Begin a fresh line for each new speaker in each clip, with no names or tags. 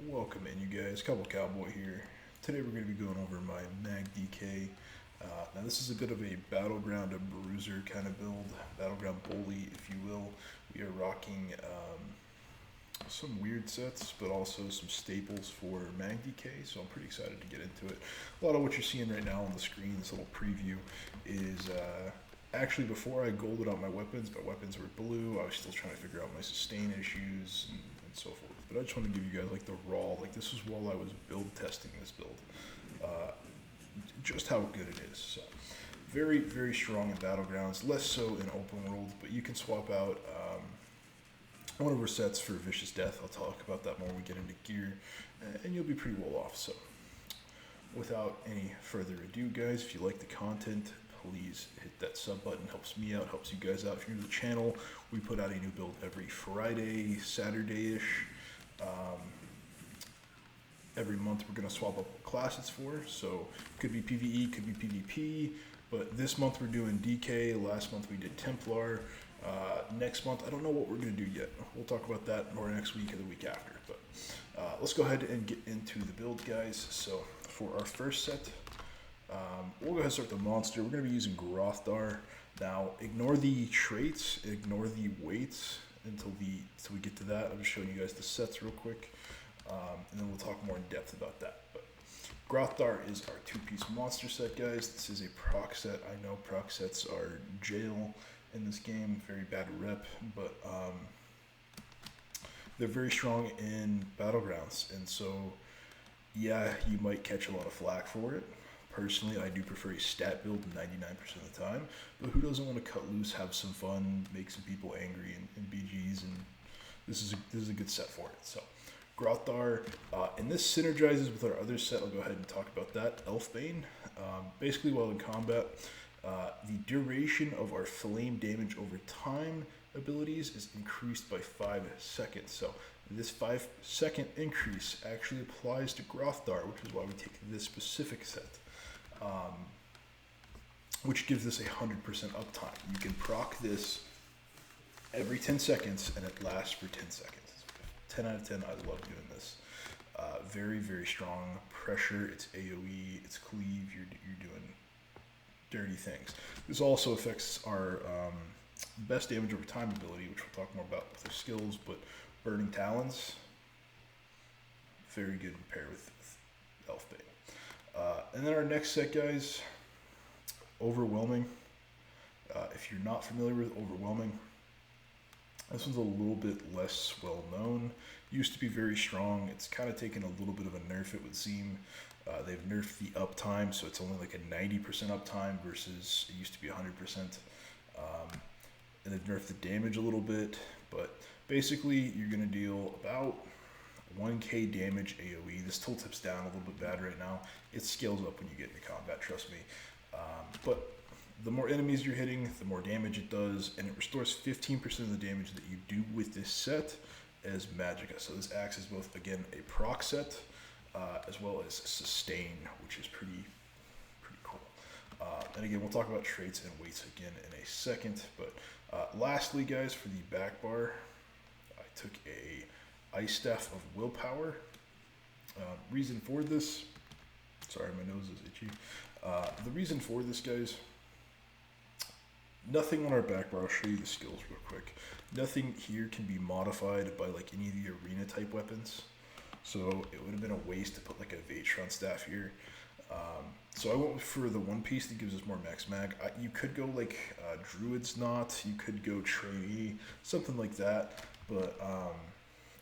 Welcome in, you guys. Cowboy here. Today we're going to be going over my mag DK. Now this is a bit of a Battleground, a bruiser kind of build, Battleground bully, if you will. We are rocking some weird sets, but also some staples for mag DK, so I'm pretty excited to get into it. A lot of what you're seeing right now on the screen, this little preview, is actually before I golded out my weapons were blue. I was still trying to figure out my sustain issues and so forth. But I just want to give you guys like the raw, like this was while I was build testing this build, just how good it is. So very, very strong in Battlegrounds, less so in open world, but you can swap out one of our sets for Vicious Death. I'll talk about that more when we get into gear, and you'll be pretty well off. So without any further ado, guys, if you like the content, please hit that sub button. Helps me out, helps you guys out. If you're new to the channel, we put out a new build every Friday, Saturday-ish. Every month we're going to swap up what class it's for. So could be PvE, could be PvP, but this month we're doing DK. Last month we did Templar. Next month, I don't know what we're going to do yet. We'll talk about that more next week or the week after. But let's go ahead and get into the build, guys. So for our first set, we'll go ahead and start the monster. We're going to be using Grothdar. Now, ignore the traits, ignore the weights until we get to that. I'm just showing you guys the sets real quick, and then we'll talk more in depth about that. But Grothdar is our two-piece monster set, guys. This is a proc set. I know proc sets are jail in this game, very bad rep, but they're very strong in Battlegrounds, and so yeah, you might catch a lot of flack for it. Personally, I do prefer a stat build 99% of the time, but who doesn't want to cut loose, have some fun, make some people angry in BGs, and this is a good set for it. So, Grothdar, and this synergizes with our other set. I'll go ahead and talk about that, Elfbane. Basically, while in combat, the duration of our flame damage over time abilities is increased by 5 seconds. So, this 5-second increase actually applies to Grothdar, which is why we take this specific set. Which gives this 100% uptime. You can proc this every 10 seconds and it lasts for 10 seconds. 10 out of 10, I love doing this. Very, very strong pressure. It's AoE, it's cleave, you're doing dirty things. This also affects our best damage over time ability, which we'll talk more about with our skills, but Burning Talons, very good in pair with Elfbane. And then our next set, guys, Overwhelming. If you're not familiar with Overwhelming, this one's a little bit less well known. Used to be very strong. It's kind of taken a little bit of a nerf, it would seem. They've nerfed the uptime, so it's only like a 90% uptime versus it used to be 100%. And they've nerfed the damage a little bit, but basically you're going to deal about 1k damage AoE. This tooltip's down a little bit bad right now. It scales up when you get into combat, trust me. But the more enemies you're hitting, the more damage it does, and it restores 15% of the damage that you do with this set as Magicka. So this acts as both, again, a proc set, as well as sustain, which is pretty cool. And again, we'll talk about traits and weights again in a second. But lastly, guys, for the back bar, I took a Ice Staff of Willpower. Reason for this, sorry, my nose is itchy. The reason for this, guys, nothing on our back bar, I'll show you the skills real quick. Nothing here can be modified by like any of the arena type weapons. So it would have been a waste to put like a Vatron staff here. So I went for the one piece that gives us more max mag. You could go like Druid's Knot, you could go Trainee, something like that, but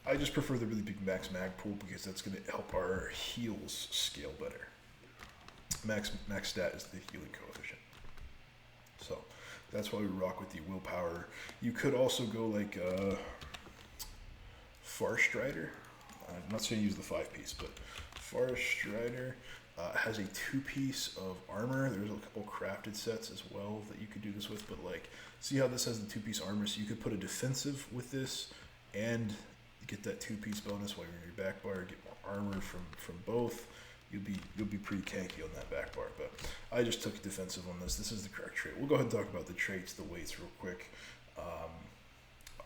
I just prefer the really big max mag pool because that's going to help our heals scale better. Max stat is the healing coefficient. So that's why we rock with the willpower. You could also go like Farstrider. I'm not saying use the 5-piece, but Farstrider has a 2-piece of armor. There's a couple crafted sets as well that you could do this with, but like, see how this has the 2-piece armor? So you could put a defensive with this and get that 2-piece bonus while you're in your back bar, get more armor from both. You'll be pretty tanky on that back bar, but I just took defensive on this. This is the correct trait. We'll go ahead and talk about the traits, the weights real quick.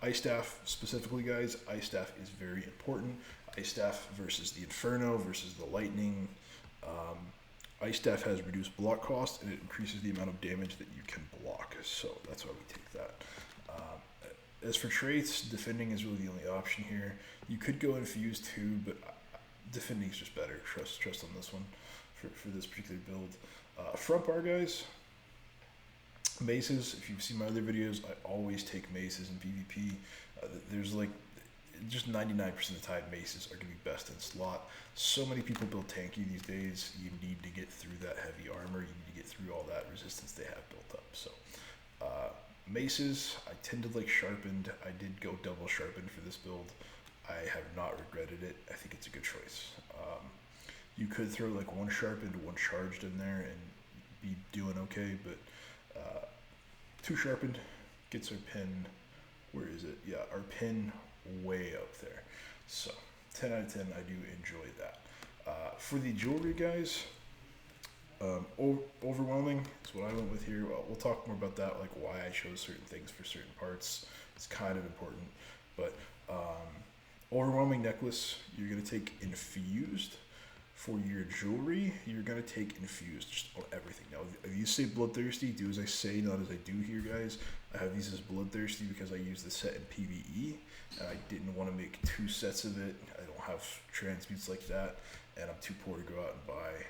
Ice Staff specifically, guys, Ice Staff is very important. Ice Staff versus the Inferno versus the Lightning. Ice Staff has reduced block cost and it increases the amount of damage that you can block. So that's why we take that. As for traits, defending is really the only option here. You could go infused too, but defending is just better. Trust on this one for this particular build. Front bar, guys. Maces, if you've seen my other videos, I always take maces in PvP. There's like just 99% of the time maces are going to be best in slot. So many people build tanky these days. You need to get through that heavy armor. You need to get through all that resistance they have built up. So maces, I tend to like sharpened. I did go double sharpened for this build. I have not regretted it. I think it's a good choice. You could throw like one sharpened, one charged in there and be doing okay, but 2 sharpened gets our pin, where is it? Yeah, our pin way up there. So 10 out of 10, I do enjoy that. For the jewelry, guys, overwhelming is what I went with here. We'll talk more about that, like why I chose certain things for certain parts. It's kind of important, but overwhelming necklace, you're gonna take infused. For your jewelry, you're gonna take infused just on everything. Now, if you say bloodthirsty, do as I say, not as I do here, guys. I have these as bloodthirsty because I use the set in PvE, and I didn't want to make 2 sets of it. I don't have transmutes like that, and I'm too poor to go out and buy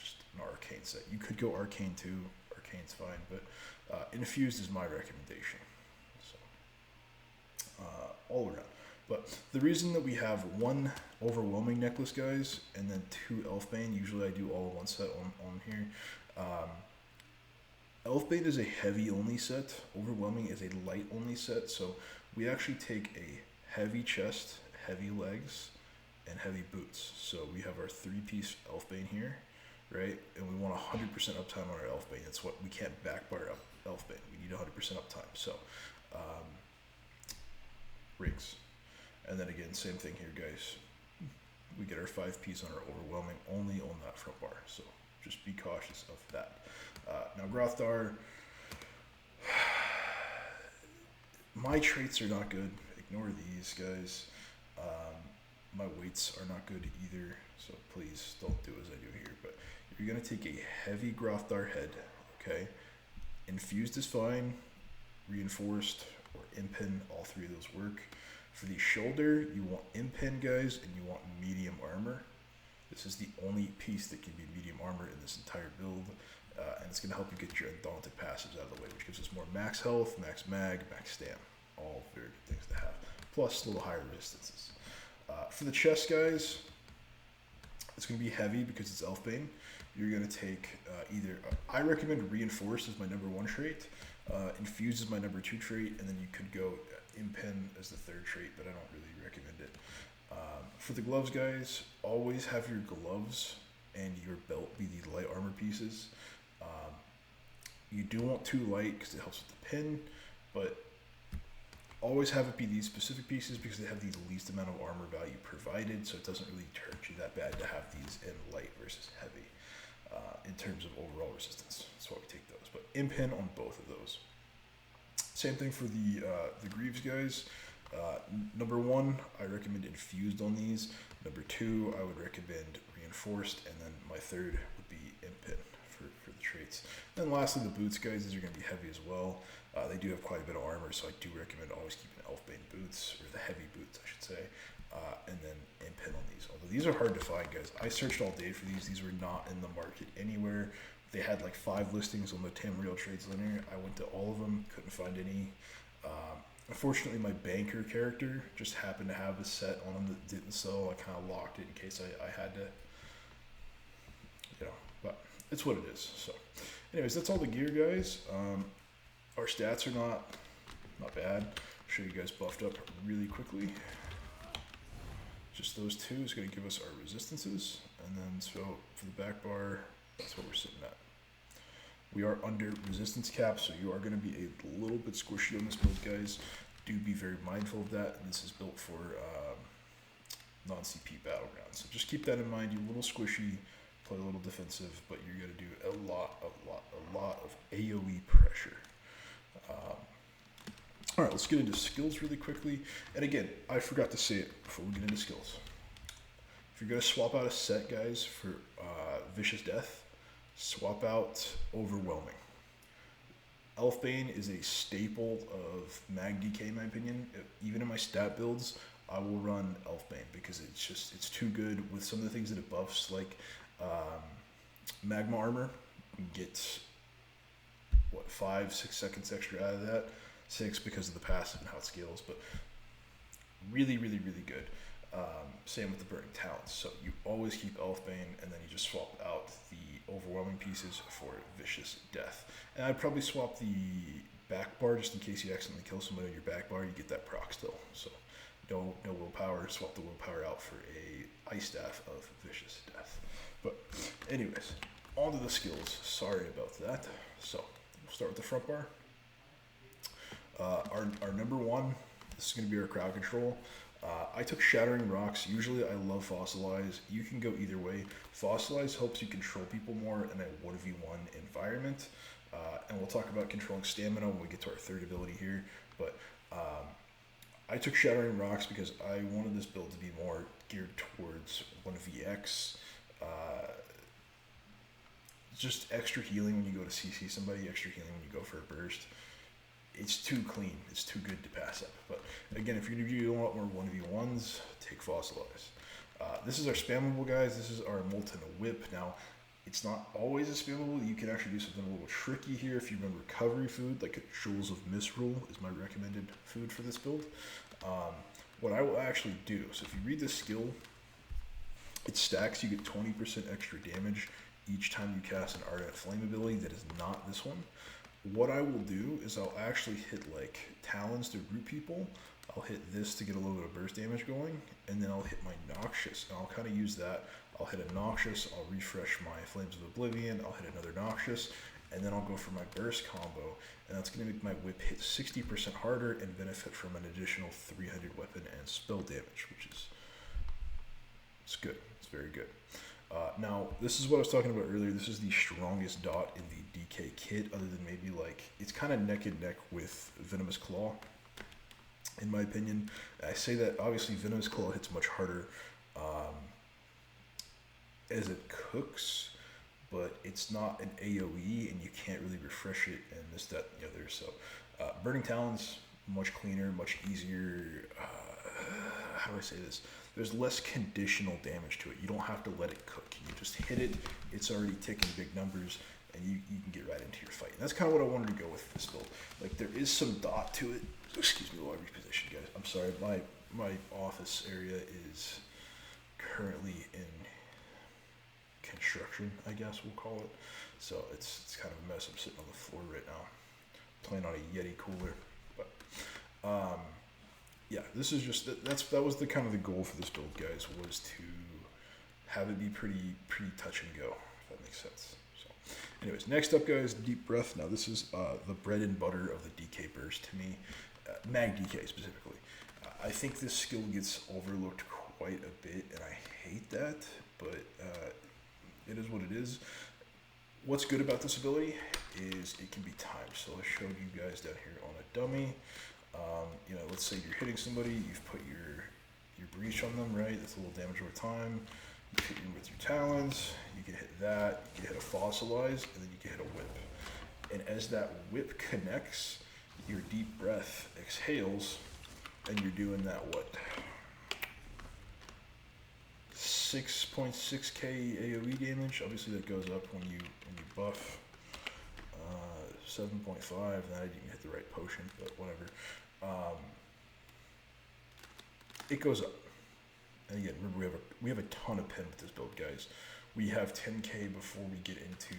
just an arcane set. You could go arcane too. Arcane's fine, but infused is my recommendation. So all around. But the reason that we have 1 overwhelming necklace, guys, and then 2 Elfbane, usually I do all in one set on here. Elfbane is a heavy only set. Overwhelming is a light only set. So we actually take a heavy chest, heavy legs, and heavy boots. So we have our 3-piece Elfbane here, right? And we want 100% uptime on our Elfbane. That's what we can't backbar Elfbane. We need 100% uptime. So rings. And then again, same thing here, guys. We get our 5-piece on our overwhelming only on that front bar. So just be cautious of that. Now, Grothdar, my traits are not good. Ignore these, guys. My weights are not good either. So please don't do as I do here. But you're going to take a heavy Grothdar head, okay? Infused is fine. Reinforced or impin, all 3 of those work. For the shoulder, you want impin, guys, and you want medium armor. This is the only piece that can be medium armor in this entire build, and it's going to help you get your Undaunted passives out of the way, which gives us more max health, max mag, max stam. All very good things to have, plus a little higher resistances. For the chest, guys, it's going to be heavy because it's Elfbane. You're going to take either, I recommend Reinforced as my number 1 trait, Infused is my number 2 trait, and then you could go Impin as the 3rd trait, but I don't really recommend it. For the gloves, guys, always have your gloves and your belt be the light armor pieces. You do want 2 light because it helps with the pin, but always have it be these specific pieces because they have the least amount of armor value provided, so it doesn't really hurt you that bad to have these in light versus heavy in terms of overall resistance. That's why we take those, but Impin on both of those. Same thing for the Greaves, guys. Number 1, I recommend Infused on these. Number 2, I would recommend Reinforced, and then my 3rd would be Impin for the traits. And then lastly, the boots, guys. These are going to be heavy as well. They do have quite a bit of armor, so I do recommend always keeping Elfbane boots, or the heavy boots, I should say, and then Impin on these. Although these are hard to find, guys. I searched all day for these. These were not in the market anywhere. They had like 5 listings on the Tamriel Trades Linear. I went to all of them, couldn't find any. Unfortunately, my banker character just happened to have a set on him that didn't sell. I kind of locked it in case I had to, you know, but it's what it is. So anyways, that's all the gear, guys. Our stats are not bad. I'll show you guys buffed up really quickly. Just those 2 is going to give us our resistances. And then so for the back bar, that's what we're sitting at. We are under resistance cap, so you are going to be a little bit squishy on this build, guys. Do be very mindful of that. And this is built for non-CP Battleground. So just keep that in mind. You're a little squishy, play a little defensive, but you're going to do a lot of AoE pressure. All All right, let's get into skills really quickly. And again, I forgot to say it before we get into skills. If you're gonna swap out a set, guys, for Vicious Death, swap out Overwhelming. Elfbane is a staple of Mag DK in my opinion. Even in my stat builds, I will run Elfbane because it's too good with some of the things that it buffs, like Magma Armor. You can get, what, 5-6 seconds extra out of that. 6 because of the passive and how it scales, but really, really, really good. Same with the Burning Talons. So you always keep Elfbane, and then you just swap out the Overwhelming pieces for Vicious Death. And I'd probably swap the back bar just in case you accidentally kill somebody on your back bar. You get that proc still. So no willpower. Swap the willpower out for a Ice Staff of Vicious Death. But anyways, on to the skills. Sorry about that. So we'll start with the front bar. Our number one, this is going to be our crowd control. I took Shattering Rocks. Usually I love Fossilize. You can go either way. Fossilize helps you control people more in a 1v1 environment. And we'll talk about controlling stamina when we get to our third ability here. But I took Shattering Rocks because I wanted this build to be more geared towards 1vx. Just extra healing when you go to CC somebody, extra healing when you go for a burst. It's too clean. It's too good to pass up. But again, if you're going to do a lot more 1v1s, take Fossilize. This is our spammable, guys. This is our Molten Whip. Now, it's not always a spammable. You can actually do something a little tricky here. If you run recovery food, like a Jewels of Misrule is my recommended food for this build. What I will actually do, so if you read this skill, it stacks. You get 20% extra damage each time you cast an Ardent Flame ability that is not this one. What I will do is I'll actually hit like Talons to root people. I'll hit this to get a little bit of burst damage going, and then I'll hit my Noxious, and I'll kind of use that. I'll hit a Noxious, I'll refresh my Flames of Oblivion, I'll hit another Noxious, and then I'll go for my burst combo, and that's going to make my whip hit 60% harder and benefit from an additional 300 weapon and spell damage, which is, it's good. It's very good. Now, this is what I was talking about earlier. This is the strongest dot in the DK kit, other than maybe like, it's kind of neck and neck with Venomous Claw, in my opinion. I say that obviously Venomous Claw hits much harder as it cooks, but it's not an AoE and you can't really refresh it and this, that, and the other. So Burning Talons, much cleaner, much easier. How do I say this? There's less conditional damage to it. You don't have to let it cook. You just hit it, it's already ticking big numbers, and you can get right into your fight. And that's kind of what I wanted to go with this build. Like, there is some dot to it. Excuse me while I reposition, guys. I'm sorry, my office area is currently in construction, I guess we'll call it. So it's kind of a mess. I'm sitting on the floor right now, playing on a Yeti cooler. But yeah, this is just that was the kind of the goal for this build, guys, was to have it be pretty touch and go, if that makes sense. So anyways, next up, guys, Deep Breath. Now this is the bread and butter of the DK burst to me, Mag DK specifically. I think this skill gets overlooked quite a bit, and I hate that, but it is what it is. What's good about this ability is it can be timed. So I showed you guys down here on a dummy. You know, let's say you're hitting somebody, you've put your breach on them, right? That's a little damage over time. You hit with your talons, you can hit that, you can hit a fossilize, and then you can hit a whip. And as that whip connects, your deep breath exhales, and you're doing that, what? 6.6k AoE damage. Obviously that goes up when you buff. 7.5, then I didn't hit the right potion, but whatever. It goes up. And again, remember we have a ton of pen with this build, guys. We have 10k before we get into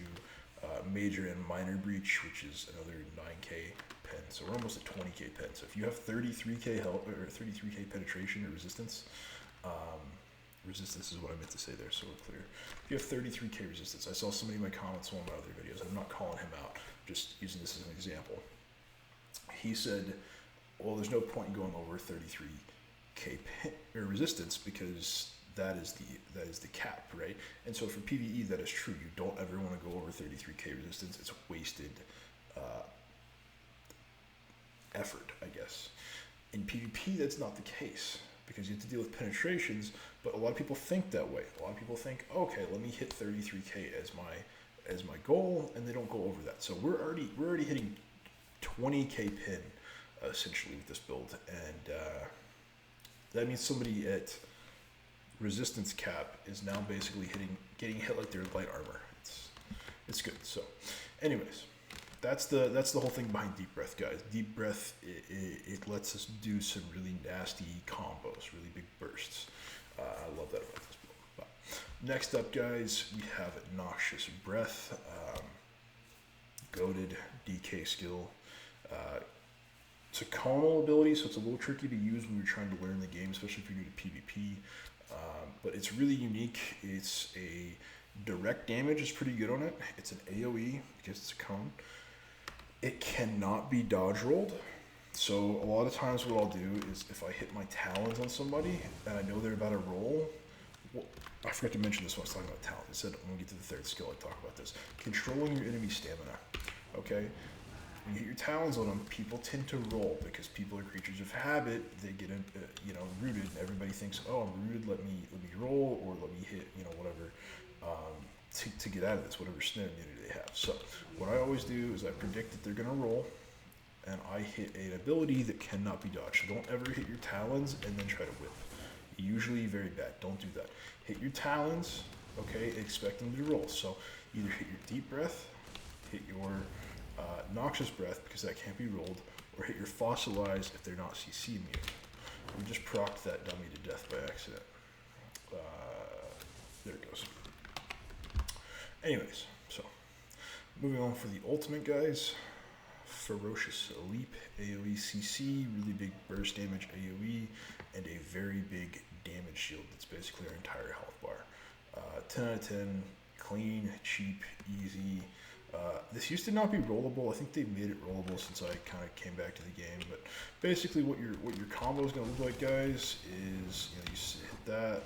major and minor breach, which is another 9k pen. So we're almost at 20k pen. So if you have 33k health or 33k penetration or resistance, resistance is what I meant to say there, so we're clear. If you have 33k resistance, I saw somebody in my comments on one of my other videos, I'm not calling him out, just using this as an example. He said, well, there's no point in going over 33k resistance because that is the cap, right? And so for PvE, that is true. You don't ever want to go over 33k resistance. It's wasted effort, I guess. In PvP, that's not the case because you have to deal with penetrations, but a lot of people think that way. A lot of people think, okay, let me hit 33k as my goal, and they don't go over that. So we're already hitting 20k pin essentially with this build, and that means somebody at resistance cap is now basically getting hit like they're light armor. It's good. So, anyways, that's the whole thing behind Deep Breath, guys. Deep Breath it lets us do some really nasty combos, really big bursts. I love that about this build. But next up, guys, we have Noxious Breath, goated DK skill. It's a conal ability, so it's a little tricky to use when you're trying to learn the game, especially if you're new to PvP. But it's really unique. It's a direct damage is pretty good on it. It's an AoE because it's a cone. It cannot be dodge rolled. So a lot of times what I'll do is if I hit my talons on somebody and I know they're about to roll, well, I forgot to mention this when I was talking about talons. I said when we get to the third skill, I talk about this. Controlling your enemy stamina. Okay? When you hit your talons on them, people tend to roll because people are creatures of habit. They get rooted, and everybody thinks, oh, I'm rooted. Let me roll or let me hit, whatever, to get out of this, whatever snare immunity they have. So what I always do is I predict that they're gonna roll, and I hit an ability that cannot be dodged. So don't ever hit your talons and then try to whip. Usually very bad. Don't do that. Hit your talons, okay, expect them to roll. So either hit your deep breath, hit your Noxious Breath, because that can't be rolled, or hit your Fossilize if they're not CC immune. We just procced that dummy to death by accident. There it goes. Anyways, so moving on for the ultimate, guys. Ferocious Leap, AoE CC, really big burst damage AoE, and a very big damage shield that's basically our entire health bar. 10 out of 10, clean, cheap, easy. This used to not be rollable. I think they made it rollable since I kind of came back to the game. But basically, what your combo is going to look like, guys, is you hit that,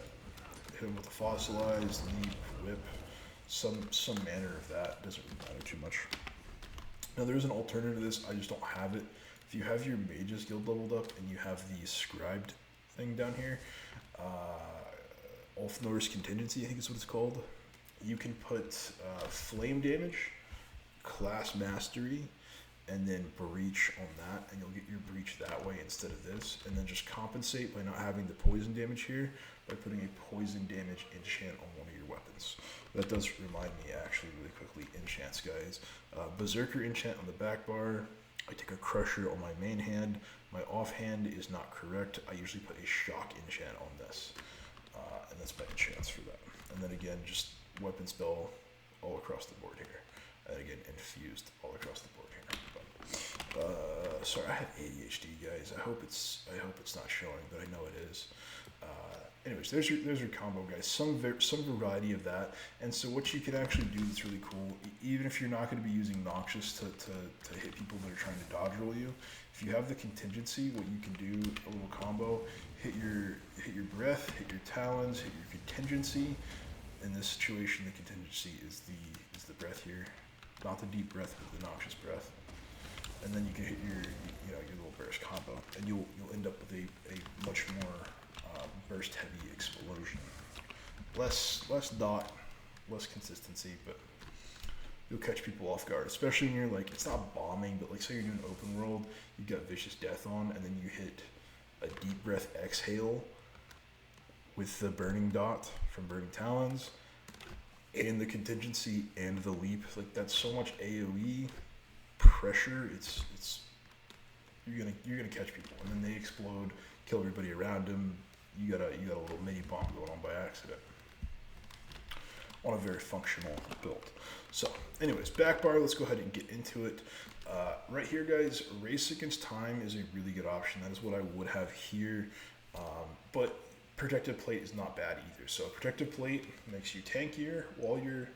hit him with a Fossilized, Leap, Whip, some manner of that. Doesn't really matter too much. Now there is an alternative to this. I just don't have it. If you have your Mages Guild leveled up and you have the Scribed thing down here, Ulfnor's Contingency, I think is what it's called. You can put Flame Damage, Class Mastery, and then Breach on that, and you'll get your Breach that way instead of this, and then just compensate by not having the poison damage here by putting a poison damage enchant on one of your weapons. That does remind me, actually, really quickly, enchants, guys. Berserker enchant on the back bar. I take a Crusher on my main hand. My offhand is not correct. I usually put a Shock enchant on this, and that's my enchants for that. And then again, just weapon spell all across the board here. And again, infused all across the board here. But, sorry, I have ADHD, guys. I hope it's not showing, but I know it is. Anyways, there's your combo, guys. Some variety of that. And so what you can actually do that's really cool, even if you're not going to be using Noxious to hit people that are trying to dodge roll you, if you have the contingency, what you can do, a little combo, hit your breath, hit your talons, hit your contingency. In this situation, the contingency is the breath here, not the deep breath, but the Noxious Breath. And then you can hit your little burst combo, and you'll end up with a much more burst heavy explosion. Less dot, less consistency, but you'll catch people off guard, especially when you're like, it's not bombing, but like say you're doing open world, you've got Vicious Death on, and then you hit a deep breath exhale with the burning dot from Burning Talons, and the contingency and the leap. Like that's so much AoE pressure. It's you're gonna catch people, and then they explode, kill everybody around them. You got a little mini bomb going on by accident on a very functional build. So, anyways, back bar. Let's go ahead and get into it. Right here, guys, Race Against Time is a really good option. That is what I would have here, but Protective Plate is not bad either. So Protective Plate makes you tankier while you're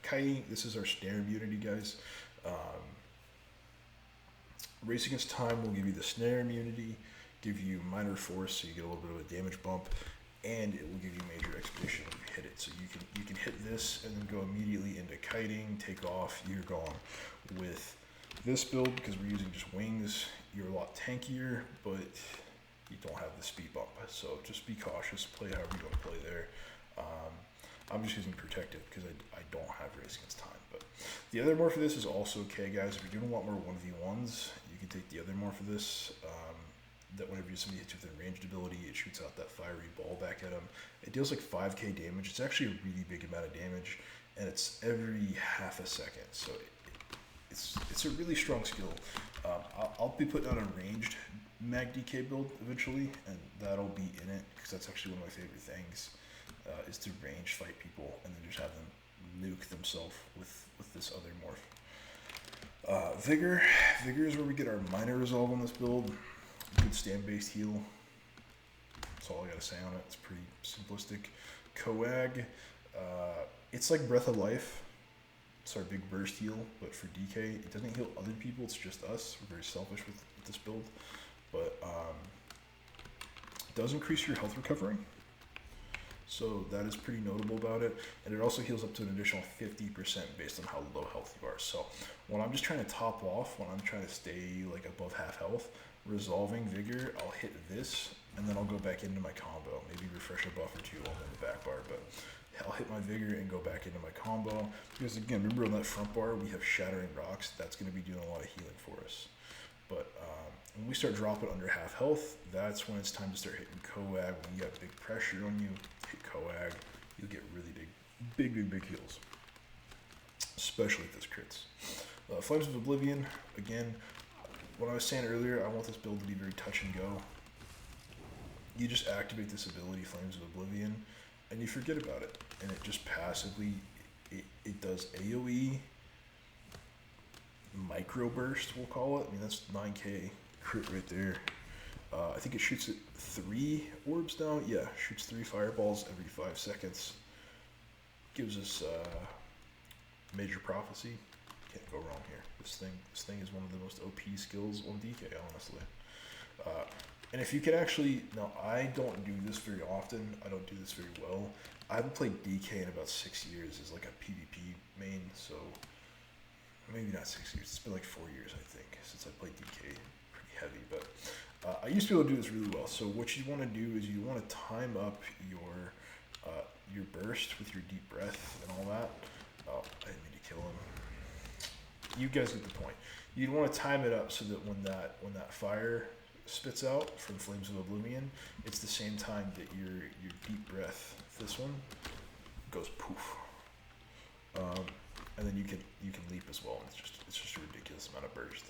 kiting. This is our snare immunity, guys. Race Against Time will give you the snare immunity, give you minor force, so you get a little bit of a damage bump, and it will give you major expedition when you hit it. So you can hit this and then go immediately into kiting, take off, you're gone with This build, because we're using just wings, you're a lot tankier, but you don't have the speed bump. So just be cautious, play however you want to play there. I'm just using protective because I don't have race against time. But the other morph for this is also okay, guys. If you're doing a lot more 1v1s, you can take the other morph for this. That whenever somebody hits you with a ranged ability, it shoots out that fiery ball back at them. It deals like 5k damage. It's actually a really big amount of damage, and it's every half a second. So it's a really strong skill. I'll be putting out a ranged mag DK build eventually, and that'll be in it because that's actually one of my favorite things. Is to range fight people and then just have them nuke themselves with this other morph. Vigor is where we get our minor resolve on this build. Good stand based heal. That's all I gotta say on it. It's pretty simplistic. Coag, it's like Breath of Life. It's our big burst heal, but for DK, it doesn't heal other people. It's just us. We're very selfish with this build, but it does increase your health recovery. So that is pretty notable about it. And it also heals up to an additional 50% based on how low health you are. So when I'm just trying to top off, when I'm trying to stay like above half health, resolving vigor, I'll hit this and then I'll go back into my combo. Maybe refresh a buff or two on the back bar, but I'll hit my vigor and go back into my combo. Because again, remember on that front bar, we have shattering rocks. That's gonna be doing a lot of healing for us. But when we start dropping under half health, that's when it's time to start hitting Coag. When you got big pressure on you, hit Coag, you'll get really big heals. Especially if this crits. Flames of Oblivion, again, what I was saying earlier, I want this build to be very touch and go. You just activate this ability, Flames of Oblivion, and you forget about it. And it just passively, it does AoE, micro burst, we'll call it. I mean, that's 9k crit right there. I think it shoots at 3 orbs now. Yeah, shoots 3 fireballs every 5 seconds. Gives us major prophecy. Can't go wrong here. This thing is one of the most OP skills on DK, honestly. And if you can actually, now I don't do this very often. I don't do this very well. I haven't played DK in about 6 years as like a PvP main, so maybe not 6 years. It's been like 4 years, I think, since I played DK pretty heavy. But I used to be able to do this really well. So what you want to do is you want to time up your burst with your deep breath and all that. Oh, I didn't mean to kill him. You guys get the point. You'd want to time it up so that when that fire spits out from Flames of Oblivion, it's the same time that your deep breath, this one, goes poof. And then you can leap as well. It's just a ridiculous amount of burst.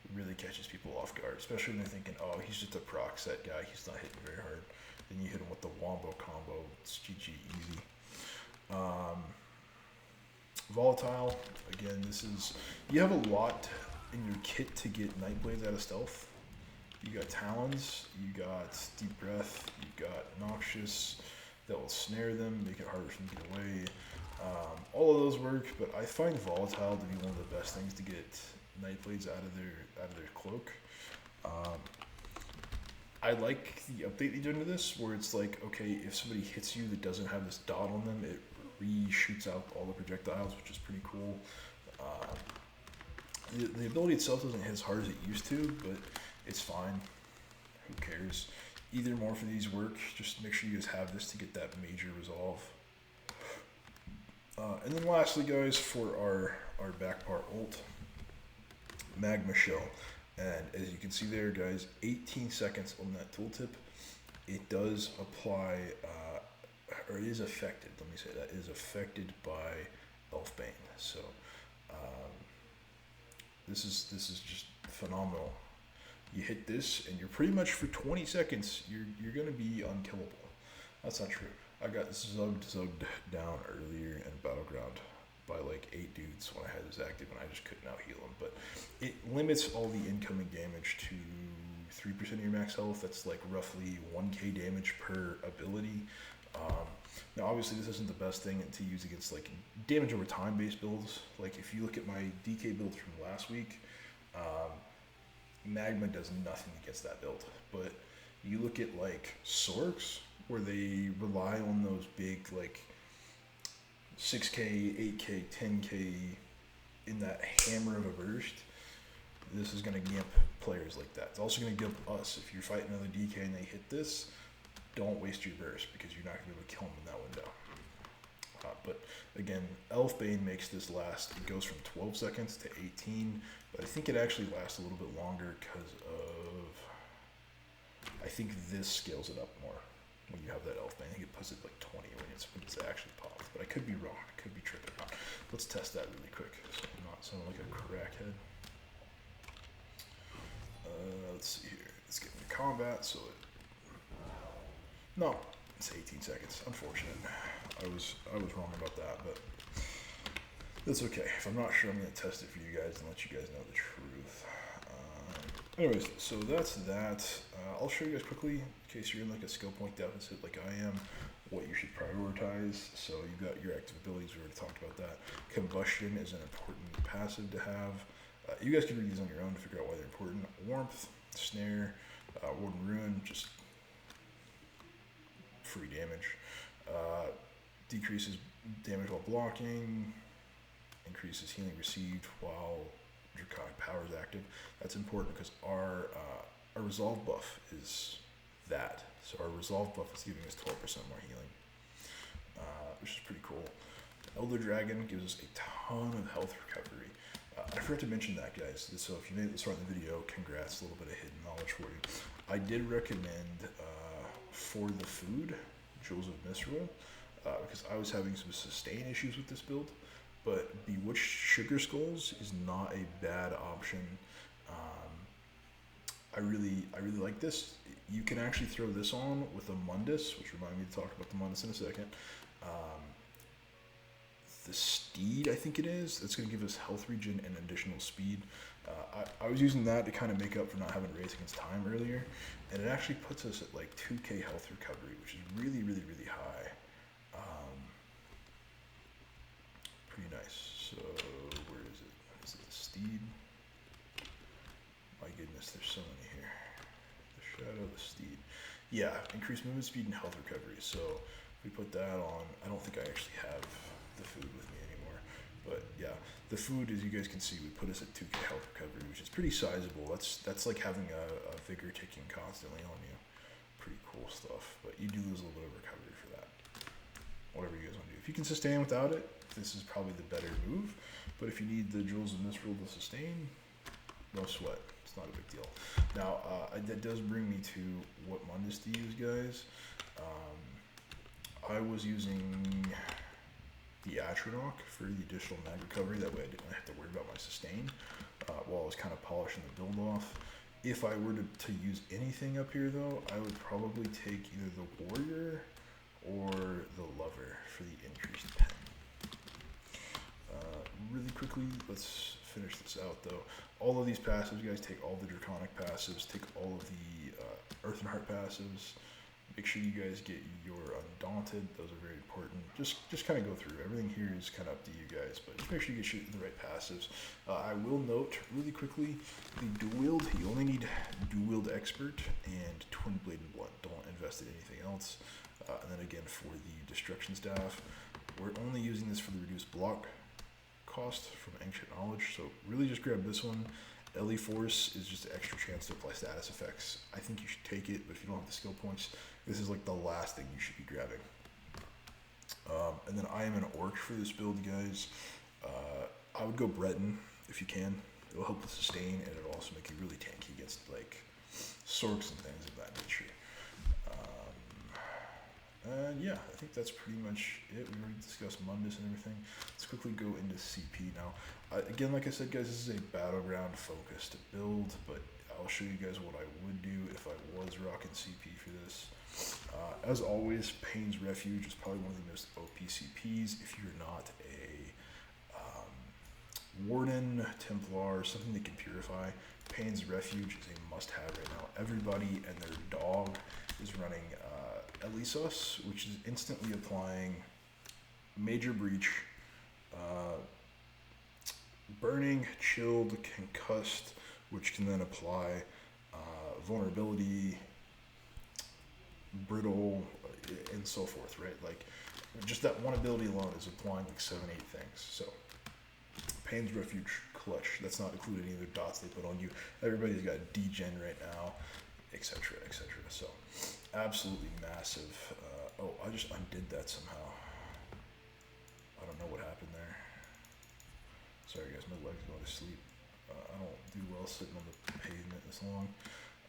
It really catches people off guard, especially when they're thinking, oh, he's just a proc set guy, he's not hitting very hard. Then you hit him with the wombo combo. It's GG easy. Volatile, again, you have a lot in your kit to get Nightblades out of stealth. You got Talons, you got Deep Breath, you got Noxious, that will snare them, make it harder for them to get away. All of those work, but I find Volatile to be one of the best things to get Nightblades out of their cloak. I like the update they did into this, where it's like, okay, if somebody hits you that doesn't have this dot on them, it re-shoots out all the projectiles, which is pretty cool. The ability itself doesn't hit as hard as it used to, but it's fine. Who cares? Either morph of these work. Just make sure you guys have this to get that major resolve. And then lastly, guys, for our back part ult, Magma Shell. And as you can see there, guys, 18 seconds on that tooltip. It does apply, or it is affected, let me say that, it is affected by Elfbane. So this is just phenomenal. You hit this, and you're pretty much for 20 seconds, you're gonna be unkillable. That's not true. I got zugged down earlier in Battleground by like 8 dudes when I had this active, and I just couldn't out heal them. But it limits all the incoming damage to 3% of your max health. That's like roughly 1k damage per ability. Now obviously this isn't the best thing to use against like damage over time based builds. Like if you look at my DK build from last week, Magma does nothing against that build. But you look at like Sorks, where they rely on those big like 6k, 8k, 10k in that hammer of a burst. this is going to gimp players like that. It's also going to gimp us. If you're fighting another DK and they hit this, don't waste your burst because you're not going to be able to kill them in that window. But again, Elf Bane makes this last, it goes from 12 seconds to 18, but I think it actually lasts a little bit longer because of, I think this scales it up more when you have that Elf Bane. I think it puts it like 20 when it's actually popped, but I could be wrong, I could be tripping out. Let's test that really quick so I'm not sounding like a crackhead. Let's see here, let's get into combat, so no, it's 18 seconds, unfortunate. I was wrong about that, but that's okay. If I'm not sure, I'm going to test it for you guys and let you guys know the truth. Anyways, so that's that. I'll show you guys quickly, in case you're in like a skill point deficit like I am, what you should prioritize. So you've got your active abilities, we already talked about that. Combustion is an important passive to have. You guys can read these on your own to figure out why they're important. Warmth, Snare, Warden Ruin, just free damage. Decreases damage while blocking, increases healing received while Draconic Power is active. That's important because our Resolve buff is that. So our Resolve buff is giving us 12% more healing, which is pretty cool. Elder Dragon gives us a ton of health recovery. I forgot to mention that, guys. So if you made it this far in the video, congrats, a little bit of hidden knowledge for you. I did recommend for the food, Jewels of Misrule, because I was having some sustain issues with this build, but Bewitched Sugar Skulls is not a bad option. I really like this. You can actually throw this on with a Mundus, which reminds me to talk about the Mundus in a second. The Steed, I think it is, that's going to give us health regen and additional speed. I was using that to kind of make up for not having to race against time earlier, and it actually puts us at like 2k health recovery, which is really high. Pretty nice. So where is it? Is it the Steed? My goodness, there's so many here. The Shadow, the Steed. Yeah, increased movement speed and health recovery. So if we put that on, I don't think I actually have the food with me anymore. But yeah, the food, as you guys can see, would put us at 2k health recovery, which is pretty sizable. That's like having a vigor ticking constantly on you. Pretty cool stuff. But you do lose a little bit of recovery for that. Whatever you guys want to do. If you can sustain without it, this is probably the better move. But if you need the Jewels of Misrule to sustain, no sweat. It's not a big deal. Now, that does bring me to what Mundus to use, guys. I was using the Atronach for the additional mag recovery. That way I didn't have to worry about my sustain while I was kind of polishing the build off. If I were to use anything up here, though, I would probably take either the Warrior or the Lover for the increased pen. Really quickly, let's finish this out, though. All of these passives, guys, take all the Draconic passives, take all of the Earth and Heart passives. Make sure you guys get your Undaunted. Those are very important. Just kind of go through. Everything here is kind of up to you guys, but just make sure you get the right passives. I will note really quickly, the dual wield, you only need dual wield expert and twin blade and blunt. Don't invest in anything else. And then again, for the destruction staff, we're only using this for the reduced block cost from Ancient Knowledge. So really just grab this one. Ellie Force is just an extra chance to apply status effects. I think you should take it, but if you don't have the skill points, this is like the last thing you should be grabbing. And then I am an Orc for this build, guys. I would go Breton if you can. It'll help with sustain, and it'll also make you really tanky against like Sorks and things of that nature. And yeah, I think that's pretty much it. We already discussed Mundus and everything. Let's quickly go into CP now. Again, like I said, guys, this is a Battleground focused build, but I'll show you guys what I would do if I was rocking CP for this. As always, Pain's Refuge is probably one of the most OP CPs if you're not a Warden, Templar, something that can purify. Pain's Refuge is a must-have right now. Everybody and their dog is running Elisos, which is instantly applying Major Breach, Burning, Chilled, Concussed, which can then apply Vulnerability, Brittle, and so forth, right? Like, just that one ability alone is applying like 7-8 things. So, Pain's Refuge, clutch. That's not including any of the dots they put on you. Everybody's got degen right now, etc., etc. So, absolutely massive. Oh, I just undid that somehow. I don't know what happened there. Sorry guys, my leg's going to sleep. I don't do well sitting on the pavement this long.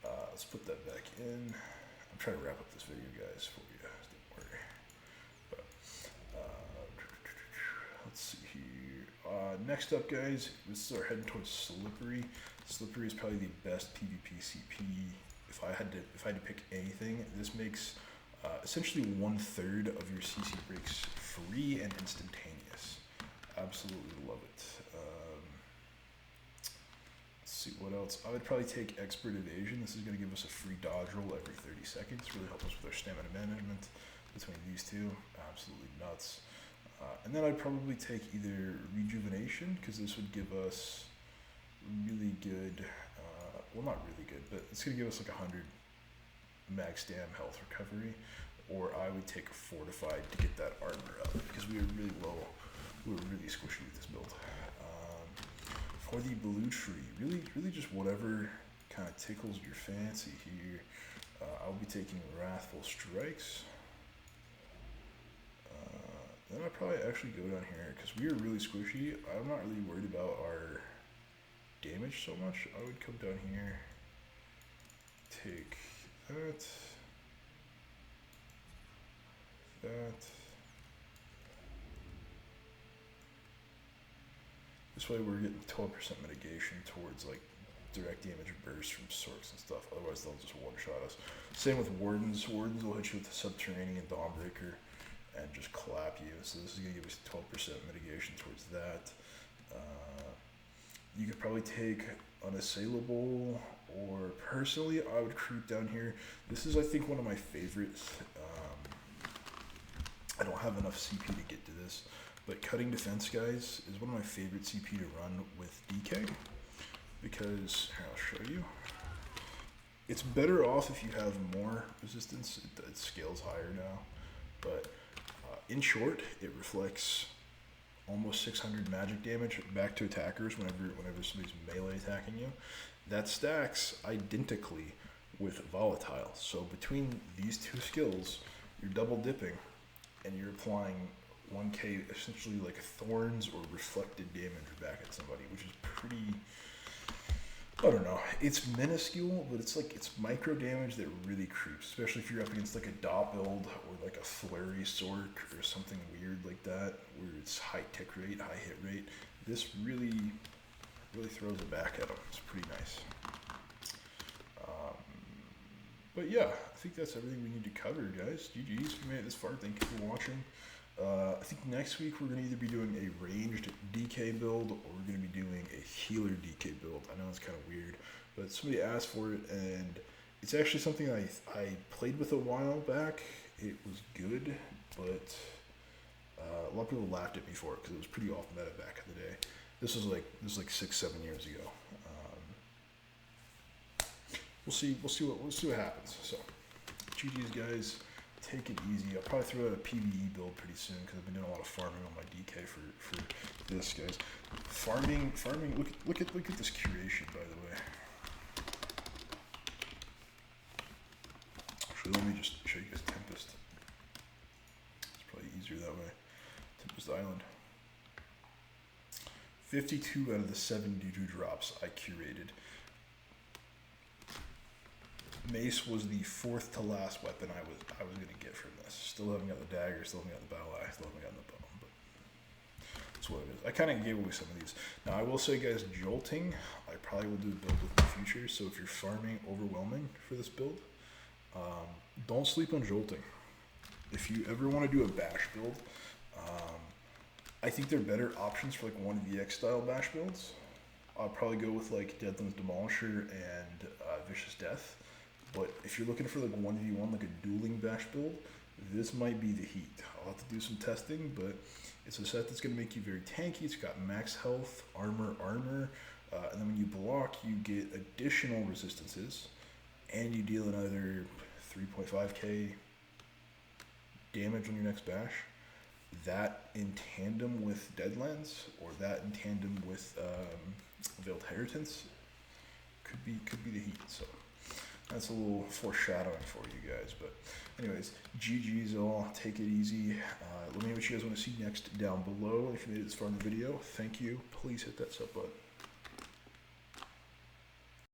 Let's put that back in. I'm trying to wrap up this video, guys, for you. Don't worry. But, let's see here. Next up, guys, this is our heading towards Slippery. Slippery is probably the best PvP CP. If I had to pick anything, this makes essentially 1/3 of your CC breaks free and instantaneous. Absolutely love it. Let's see what else. I would probably take Expert Evasion. This is going to give us a free dodge roll every 30 seconds. Really help us with our stamina management between these two. Absolutely nuts. And then I'd probably take either Rejuvenation, because this would give us really good, well, not really good, but it's going to give us like 100 max stam health recovery. Or I would take Fortified to get that armor up, because we were really low. We were really squishy with this build. For the blue tree, really just whatever kind of tickles your fancy here. I'll be taking Wrathful Strikes. Then I'd probably actually go down here, because we are really squishy. I'm not really worried about our damage so much. I would come down here, take that. This way we're getting 12% mitigation towards like direct damage bursts from sorks and stuff. Otherwise they'll just one-shot us. Same with Wardens. Wardens will hit you with the Subterranean Dawnbreaker and just clap you. So this is going to give us 12% mitigation towards that. You could probably take Unassailable, or personally I would creep down here. This is, I think, one of my favorites. I don't have enough CP to get to this, but Cutting Defense, guys, is one of my favorite CP to run with DK, because, here, I'll show you. It's better off if you have more resistance. It scales higher now, but in short, it reflects almost 600 magic damage back to attackers whenever somebody's melee attacking you. That stacks identically with Volatile. So between these two skills, you're double dipping, and you're applying 1k essentially like thorns or reflected damage back at somebody, which is pretty, I don't know, it's minuscule, but it's micro damage that really creeps, especially if you're up against like a dot build or like a flurry sork or something weird like that, where it's high tick rate, high hit rate. This really throws it back at them. It's pretty nice. But yeah, I think that's everything we need to cover, guys. GG's if you made it this far. Thank you for watching. I think next week we're going to either be doing a ranged DK build, or we're going to be doing a healer DK build. I know it's kind of weird, but somebody asked for it, and it's actually something I played with a while back. It was good, but a lot of people laughed at me for it because it was pretty off meta back in the day. This was like 6-7 years ago. We'll see what happens. So, GG's, guys. Take it easy. I'll probably throw out a PvE build pretty soon, because I've been doing a lot of farming on my DK for this, guys. Farming. Look at this curation, by the way. Actually, let me just show you guys Tempest. It's probably easier that way. Tempest Island. 52 out of the 72 drops I curated. Mace was the 4th to last weapon I was gonna get from this. Still haven't got the dagger, still haven't got the battle axe, still haven't got the bow, but that's what it is. I kind of gave away some of these. Now I will say, guys, jolting, I probably will do a build with in the future. So if you're farming overwhelming for this build, don't sleep on jolting. If you ever want to do a bash build, I think they're better options for like 1VX style bash builds. I'll probably go with like Deadlands Demolisher and Vicious Death. But if you're looking for like 1v1, like a dueling bash build, this might be the heat. I'll have to do some testing, but it's a set that's going to make you very tanky. It's got max health, armor, and then when you block, you get additional resistances, and you deal another 3.5k damage on your next bash. that in tandem with Deadlands, or that in tandem with Veiled Inheritance, could be the heat. So that's a little foreshadowing for you guys. But anyways, GG's all. Take it easy. Let me know what you guys want to see next down below. If you made it this far in the video, thank you. Please hit that sub button.